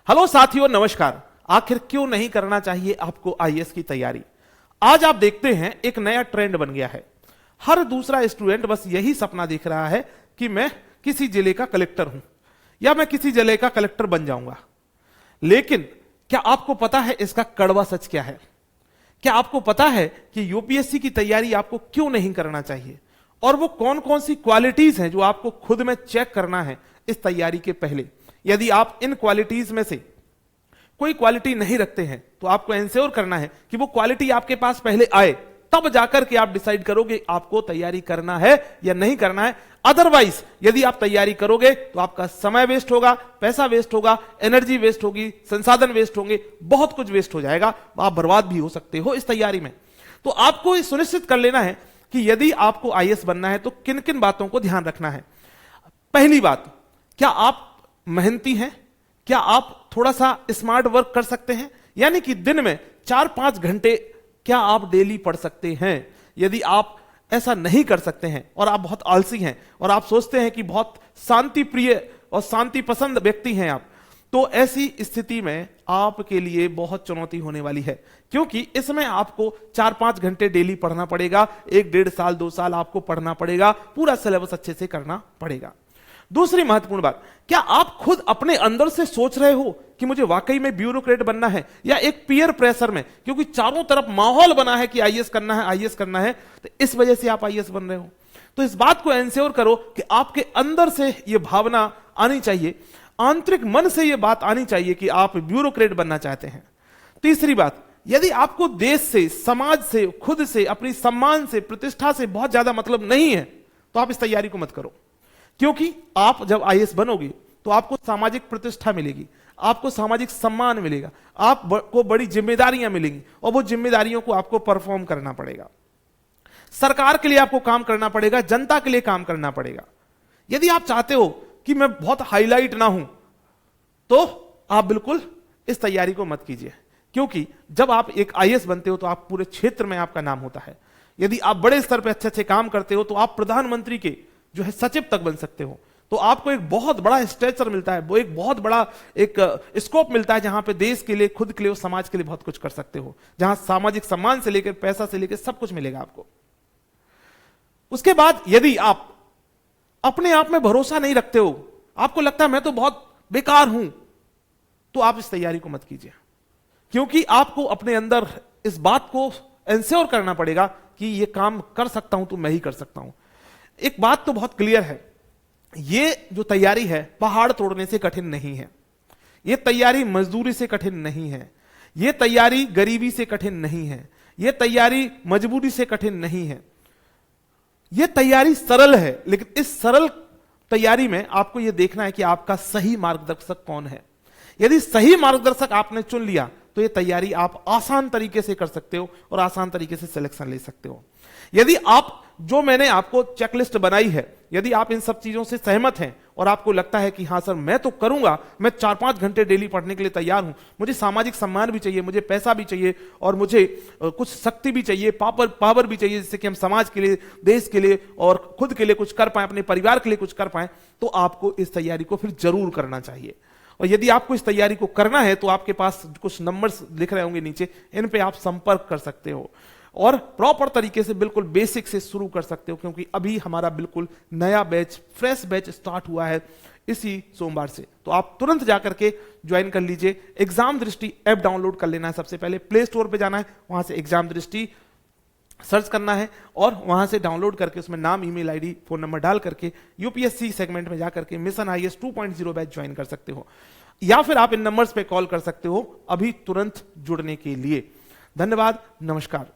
Hello साथियों, नमस्कार। आखिर क्यों नहीं करना चाहिए आपको आईएएस की तैयारी? आज आप देखते हैं एक नया ट्रेंड बन गया है। हर दूसरा स्टूडेंट बस यही सपना देख रहा है कि मैं किसी जिले का कलेक्टर हूं या मैं किसी जिले का कलेक्टर बन जाऊंगा। लेकिन क्या आपको पता है इसका कड़वा सच क्या है? क्या आपको पता है कि यूपीएससी की तैयारी आपको क्यों नहीं करना चाहिए और वो कौन कौन सी क्वालिटीज हैं जो आपको खुद में चेक करना है इस तैयारी के पहले? यदि आप इन क्वालिटीज में से कोई क्वालिटी नहीं रखते हैं तो आपको एंश्योर करना है कि वो क्वालिटी आपके पास पहले आए, तब जाकर के आप डिसाइड करोगे आपको तैयारी करना है या नहीं करना है। अदरवाइज यदि आप तैयारी करोगे तो आपका समय वेस्ट होगा, पैसा वेस्ट होगा, एनर्जी वेस्ट होगी, संसाधन वेस्ट होंगे, बहुत कुछ वेस्ट हो जाएगा, आप बर्बाद भी हो सकते हो इस तैयारी में। तो आपको ये सुनिश्चित कर लेना है कि यदि आपको आईएएस बनना है तो किन किन बातों को ध्यान रखना है। पहली बात, क्या आप मेहनती हैं? क्या आप थोड़ा सा स्मार्ट वर्क कर सकते हैं? यानी कि दिन में 4-5 घंटे क्या आप डेली पढ़ सकते हैं? यदि आप ऐसा नहीं कर सकते हैं और आप बहुत आलसी हैं और आप सोचते हैं कि बहुत शांति प्रिय और शांति पसंद व्यक्ति हैं आप, तो ऐसी स्थिति में आपके लिए बहुत चुनौती होने वाली है, क्योंकि इसमें आपको 4-5 घंटे डेली पढ़ना पड़ेगा। 1-1.5 साल 2 साल आपको पढ़ना पड़ेगा, पूरा सिलेबस अच्छे से करना पड़ेगा। दूसरी महत्वपूर्ण बात, क्या आप खुद अपने अंदर से सोच रहे हो कि मुझे वाकई में ब्यूरोक्रेट बनना है, या एक पीयर प्रेशर में, क्योंकि चारों तरफ माहौल बना है कि आईएएस करना है, आईएएस करना है, तो इस वजह से आप आईएएस बन रहे हो? तो इस बात को एंश्योर करो कि आपके अंदर से यह भावना आनी चाहिए, आंतरिक मन से यह बात आनी चाहिए कि आप ब्यूरोक्रेट बनना चाहते हैं। तीसरी बात, यदि आपको देश से, समाज से, खुद से, अपनी सम्मान से, प्रतिष्ठा से बहुत ज्यादा मतलब नहीं है तो आप इस तैयारी को मत करो, क्योंकि आप जब आईएएस बनोगे तो आपको सामाजिक प्रतिष्ठा मिलेगी, आपको सामाजिक सम्मान मिलेगा, आपको बड़ी जिम्मेदारियां मिलेंगी और वो जिम्मेदारियों को आपको परफॉर्म करना पड़ेगा। सरकार के लिए आपको काम करना पड़ेगा, जनता के लिए काम करना पड़ेगा। यदि आप चाहते हो कि मैं बहुत हाईलाइट ना हूं तो आप बिल्कुल इस तैयारी को मत कीजिए, क्योंकि जब आप एक आईएएस बनते हो तो आप पूरे क्षेत्र में आपका नाम होता है। यदि आप बड़े स्तर पर अच्छे अच्छे काम करते हो तो आप प्रधानमंत्री के जो है सचिव तक बन सकते हो, तो आपको एक बहुत बड़ा स्ट्रेचर मिलता है, वो एक बहुत बड़ा एक स्कोप मिलता है जहां पे देश के लिए, खुद के लिए और समाज के लिए बहुत कुछ कर सकते हो, जहां सामाजिक सम्मान से लेकर पैसा से लेकर सब कुछ मिलेगा आपको। उसके बाद यदि आप अपने आप में भरोसा नहीं रखते हो, आपको लगता है मैं तो बहुत बेकार हूं, तो आप इस तैयारी को मत कीजिए, क्योंकि आपको अपने अंदर इस बात को एंश्योर करना पड़ेगा कि ये काम कर सकता हूं तो मैं ही कर सकता हूं। एक बात तो बहुत क्लियर है, ये जो तैयारी है पहाड़ तोड़ने से कठिन नहीं है, ये तैयारी मजदूरी से कठिन नहीं है, ये तैयारी गरीबी से कठिन नहीं है, ये तैयारी मजबूरी से कठिन नहीं है। ये तैयारी सरल है, लेकिन इस सरल तैयारी में आपको यह देखना है कि आपका सही मार्गदर्शक कौन है। यदि सही मार्गदर्शक आपने चुन लिया तो यह तैयारी आप आसान तरीके से कर सकते हो और आसान तरीके से सिलेक्शन ले सकते हो। यदि आप, जो मैंने आपको चेकलिस्ट बनाई है, यदि आप इन सब चीजों से सहमत हैं और आपको लगता है कि हां सर मैं तो करूंगा, मैं 4-5 घंटे डेली पढ़ने के लिए तैयार हूं, मुझे सामाजिक सम्मान भी चाहिए, मुझे पैसा भी चाहिए और मुझे कुछ शक्ति भी चाहिए, पावर भी चाहिए, जिससे कि हम समाज के लिए, देश के लिए और खुद के लिए कुछ कर पाए, अपने परिवार के लिए कुछ कर पाए, तो आपको इस तैयारी को फिर जरूर करना चाहिए। और यदि आपको इस तैयारी को करना है तो आपके पास कुछ नंबर्स लिख रहे होंगे नीचे, इन पे आप संपर्क कर सकते हो और प्रॉपर तरीके से बिल्कुल बेसिक से शुरू कर सकते हो, क्योंकि अभी हमारा बिल्कुल नया बैच, फ्रेश बैच स्टार्ट हुआ है इसी सोमवार से। तो आप तुरंत जाकर के ज्वाइन कर लीजिए। एग्जाम दृष्टि ऐप डाउनलोड कर लेना है। सबसे पहले प्ले स्टोर पे जाना है, वहां से एग्जाम दृष्टि सर्च करना है और वहां से डाउनलोड करके उसमें नाम, ईमेल आईडी, फोन नंबर डाल करके यूपीएससी सेगमेंट में जाकर के मिशन आईएएस 2.0 बैच ज्वाइन कर सकते हो, या फिर आप इन नंबर्स पे कॉल कर सकते हो अभी तुरंत जुड़ने के लिए। धन्यवाद, नमस्कार।